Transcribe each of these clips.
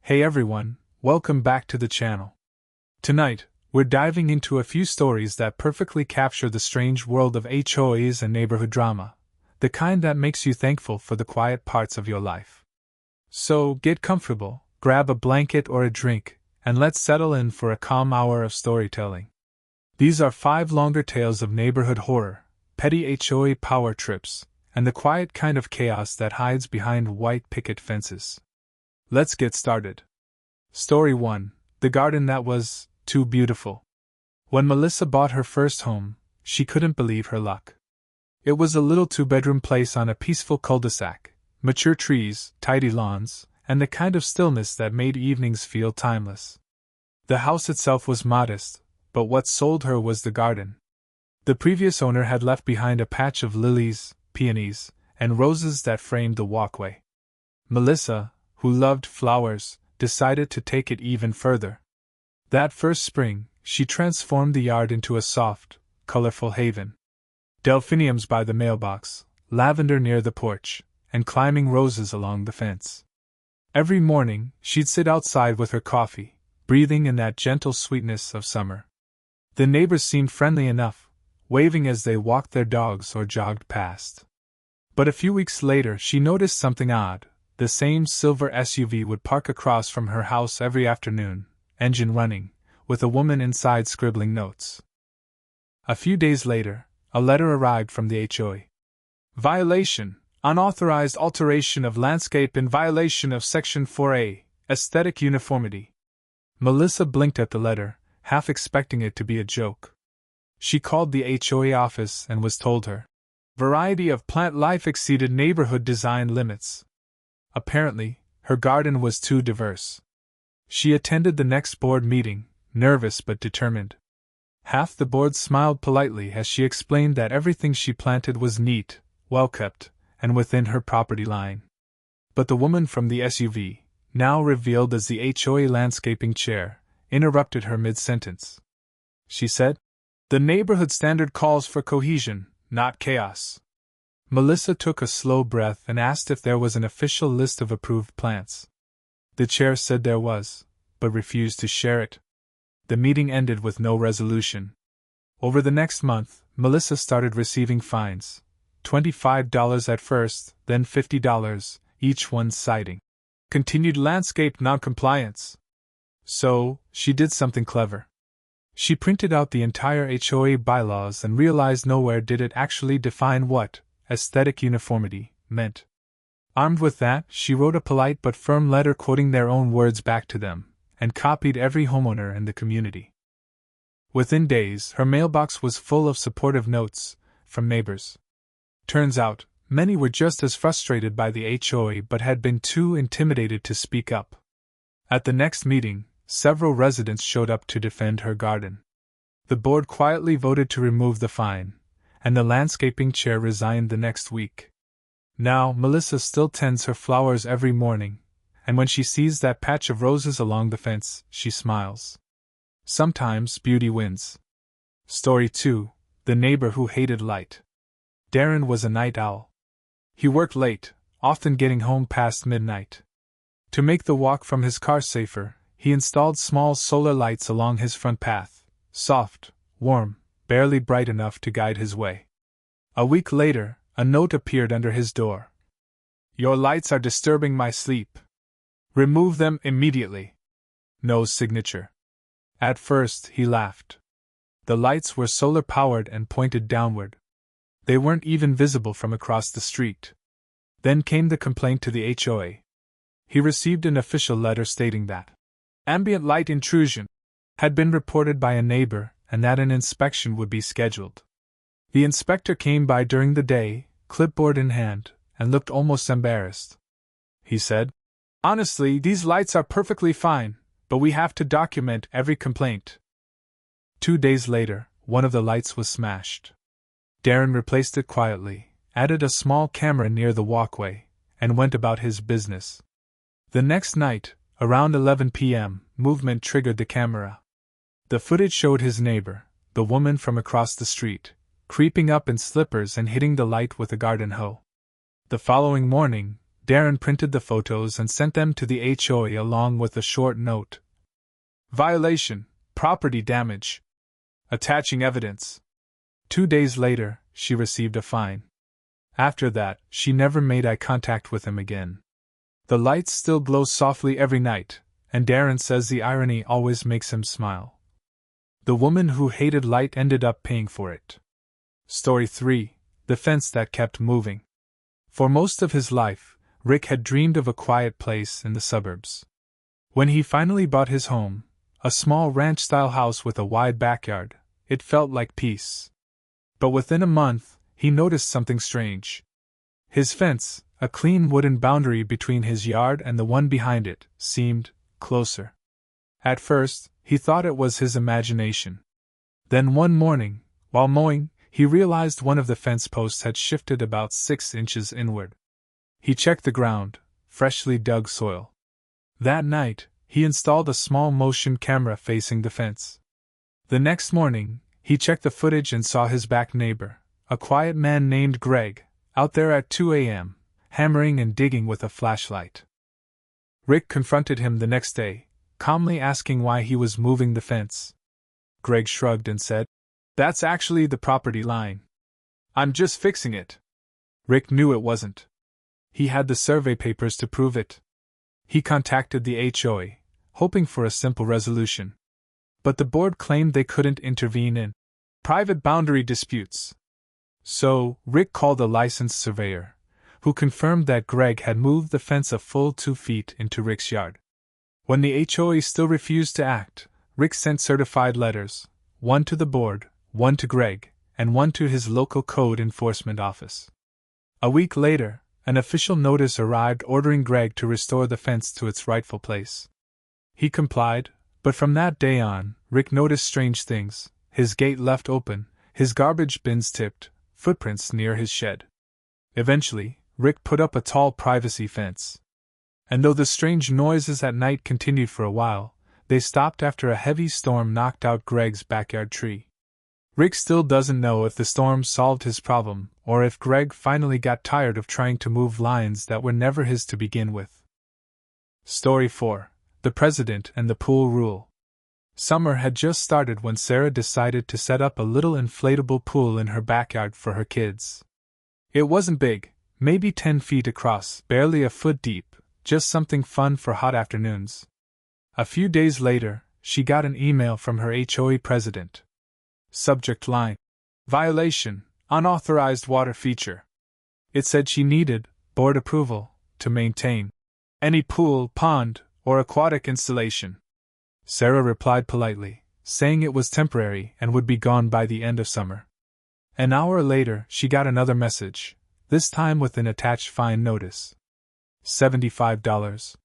Hey everyone, welcome back to the channel. Tonight, we're diving into a few stories that perfectly capture the strange world of HOAs and neighborhood drama, the kind that makes you thankful for the quiet parts of your life. So, get comfortable, grab a blanket or a drink, and let's settle in for a calm hour of storytelling. These are 5 longer tales of neighborhood horror, petty HOA power trips, and the quiet kind of chaos that hides behind white picket fences. Let's get started. Story 1: The Garden That Was Too Beautiful. When Melissa bought her first home, she couldn't believe her luck. It was a little 2-bedroom place on a peaceful cul-de-sac, mature trees, tidy lawns, and the kind of stillness that made evenings feel timeless. The house itself was modest, but what sold her was the garden. The previous owner had left behind a patch of lilies, peonies, and roses that framed the walkway. Melissa, who loved flowers, decided to take it even further. That first spring, she transformed the yard into a soft, colorful haven. Delphiniums by the mailbox, lavender near the porch, and climbing roses along the fence. Every morning, she'd sit outside with her coffee, breathing in that gentle sweetness of summer. The neighbors seemed friendly enough, waving as they walked their dogs or jogged past. But a few weeks later, she noticed something odd. The same silver SUV would park across from her house every afternoon, engine running, with a woman inside scribbling notes. A few days later, a letter arrived from the HOA. Violation: unauthorized alteration of landscape in violation of Section 4A, aesthetic uniformity. Melissa blinked at the letter, half expecting it to be a joke. She called the HOA office and was told her variety of plant life exceeded neighborhood design limits. Apparently, her garden was too diverse. She attended the next board meeting, nervous but determined. Half the board smiled politely as she explained that everything she planted was neat, well-kept, and within her property line. But the woman from the SUV, now revealed as the HOA landscaping chair, interrupted her mid-sentence. She said, "The neighborhood standard calls for cohesion, not chaos." Melissa took a slow breath and asked if there was an official list of approved plants. The chair said there was, but refused to share it. The meeting ended with no resolution. Over the next month, Melissa started receiving fines, $25 at first, then $50, each one citing continued landscape noncompliance. So, she did something clever. She printed out the entire HOA bylaws and realized nowhere did it actually define what aesthetic uniformity meant. Armed with that, she wrote a polite but firm letter quoting their own words back to them, and copied every homeowner in the community. Within days, her mailbox was full of supportive notes from neighbors. Turns out, many were just as frustrated by the HOA but had been too intimidated to speak up. At the next meeting, several residents showed up to defend her garden. The board quietly voted to remove the fine, and the landscaping chair resigned the next week. Now, Melissa still tends her flowers every morning, and when she sees that patch of roses along the fence, she smiles. Sometimes beauty wins. Story 2: The Neighbor Who Hated Light. Darren was a night owl. He worked late, often getting home past midnight. To make the walk from his car safer, he installed small solar lights along his front path, soft, warm, barely bright enough to guide his way. A week later, a note appeared under his door. "Your lights are disturbing my sleep. Remove them immediately." No signature. At first, he laughed. The lights were solar-powered and pointed downward. They weren't even visible from across the street. Then came the complaint to the HOA. He received an official letter stating that ambient light intrusion had been reported by a neighbor and that an inspection would be scheduled. The inspector came by during the day, clipboard in hand, and looked almost embarrassed. He said, "Honestly, these lights are perfectly fine, but we have to document every complaint." 2 days later, one of the lights was smashed. Darren replaced it quietly, added a small camera near the walkway, and went about his business. The next night, around 11 p.m., movement triggered the camera. The footage showed his neighbor, the woman from across the street, creeping up in slippers and hitting the light with a garden hoe. The following morning, Darren printed the photos and sent them to the HOA along with a short note. Violation, property damage. Attaching evidence. 2 days later, she received a fine. After that, she never made eye contact with him again. The lights still glow softly every night, and Darren says the irony always makes him smile. The woman who hated light ended up paying for it. Story 3. The fence that kept moving. For most of his life, Rick had dreamed of a quiet place in the suburbs. When he finally bought his home, a small ranch-style house with a wide backyard, it felt like peace. But within a month, he noticed something strange. His fence, a clean wooden boundary between his yard and the one behind it, seemed closer. At first, he thought it was his imagination. Then one morning, while mowing, he realized one of the fence posts had shifted about 6 inches inward. He checked the ground, freshly dug soil. That night, he installed a small motion camera facing the fence. The next morning, he checked the footage and saw his back neighbor, a quiet man named Greg, out there at 2 a.m., hammering and digging with a flashlight. Rick confronted him the next day, calmly asking why he was moving the fence. Greg shrugged and said, "That's actually the property line. I'm just fixing it." Rick knew it wasn't. He had the survey papers to prove it. He contacted the HOA, hoping for a simple resolution. But the board claimed they couldn't intervene in private boundary disputes. So, Rick called a licensed surveyor, who confirmed that Greg had moved the fence a full 2 feet into Rick's yard. When the HOA still refused to act, Rick sent certified letters, one to the board, one to Greg, and one to his local code enforcement office. A week later, an official notice arrived ordering Greg to restore the fence to its rightful place. He complied, but from that day on, Rick noticed strange things: his gate left open, his garbage bins tipped, footprints near his shed. Eventually, Rick put up a tall privacy fence. And though the strange noises at night continued for a while, they stopped after a heavy storm knocked out Greg's backyard tree. Rick still doesn't know if the storm solved his problem, or if Greg finally got tired of trying to move lines that were never his to begin with. Story 4. The President and the Pool Rule. Summer had just started when Sarah decided to set up a little inflatable pool in her backyard for her kids. It wasn't big, maybe 10 feet across, barely a foot deep, just something fun for hot afternoons. A few days later, she got an email from her HOA president. Subject line: Violation, unauthorized water feature. It said she needed board approval to maintain any pool, pond, or aquatic installation. Sarah replied politely, saying it was temporary and would be gone by the end of summer. An hour later, she got another message, this time with an attached fine notice. $75.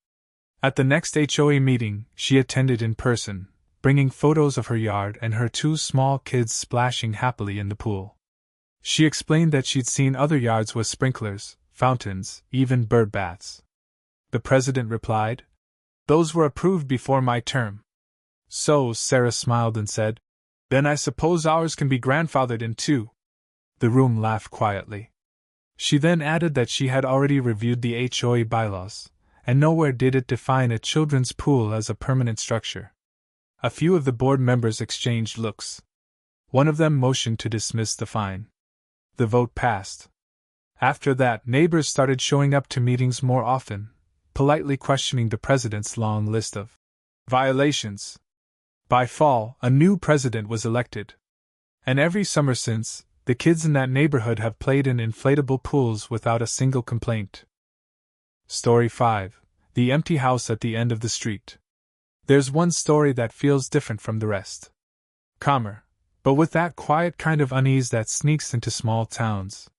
At the next HOA meeting, she attended in person, bringing photos of her yard and her 2 small kids splashing happily in the pool. She explained that she'd seen other yards with sprinklers, fountains, even bird baths. The president replied, "Those were approved before my term." So, Sarah smiled and said, "Then I suppose ours can be grandfathered in too." The room laughed quietly. She then added that she had already reviewed the HOA bylaws, and nowhere did it define a children's pool as a permanent structure. A few of the board members exchanged looks. One of them motioned to dismiss the fine. The vote passed. After that, neighbors started showing up to meetings more often, politely questioning the president's long list of violations. By fall, a new president was elected. And every summer since, the kids in that neighborhood have played in inflatable pools without a single complaint. Story 5. The Empty House at the End of the Street. There's one story that feels different from the rest. Calmer, but with that quiet kind of unease that sneaks into small towns.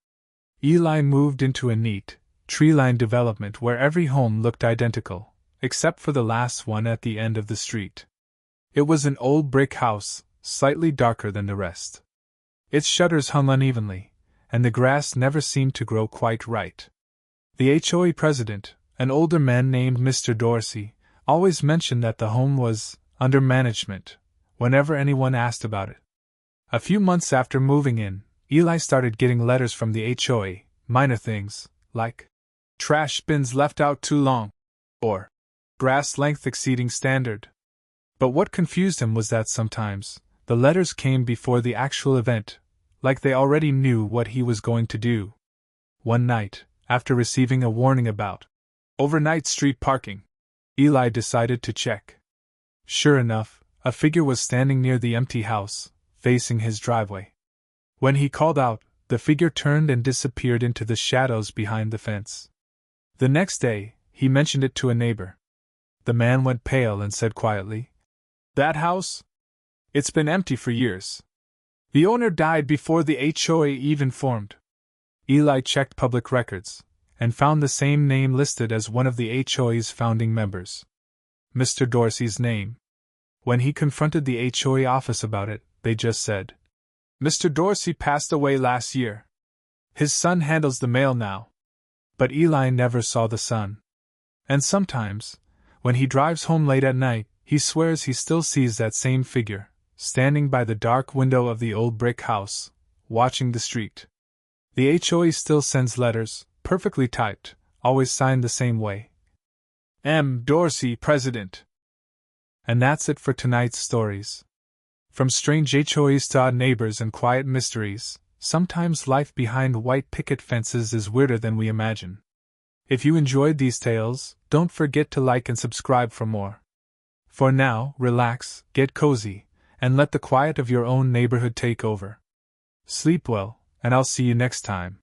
Eli moved into a neat, tree-lined development where every home looked identical, except for the last one at the end of the street. It was an old brick house, slightly darker than the rest. Its shutters hung unevenly, and the grass never seemed to grow quite right. The HOA president, an older man named Mr. Dorsey, always mentioned that the home was under management whenever anyone asked about it. A few months after moving in, Eli started getting letters from the HOA, minor things, like trash bins left out too long, or grass length exceeding standard. But what confused him was that sometimes the letters came before the actual event, like they already knew what he was going to do. One night, after receiving a warning about overnight street parking, Eli decided to check. Sure enough, a figure was standing near the empty house, facing his driveway. When he called out, the figure turned and disappeared into the shadows behind the fence. The next day, he mentioned it to a neighbor. The man went pale and said quietly, "That house? It's been empty for years. The owner died before the HOA even formed." Eli checked public records, and found the same name listed as one of the HOA's founding members. Mr. Dorsey's name. When he confronted the HOA office about it, they just said, "Mr. Dorsey passed away last year. His son handles the mail now." But Eli never saw the son. And sometimes, when he drives home late at night, he swears he still sees that same figure, standing by the dark window of the old brick house, watching the street. The HOA still sends letters, perfectly typed, always signed the same way. M. Dorsey, President. And that's it for tonight's stories. From strange HOAs to odd neighbors and quiet mysteries, sometimes life behind white picket fences is weirder than we imagine. If you enjoyed these tales, don't forget to like and subscribe for more. For now, relax, get cozy, and let the quiet of your own neighborhood take over. Sleep well, and I'll see you next time.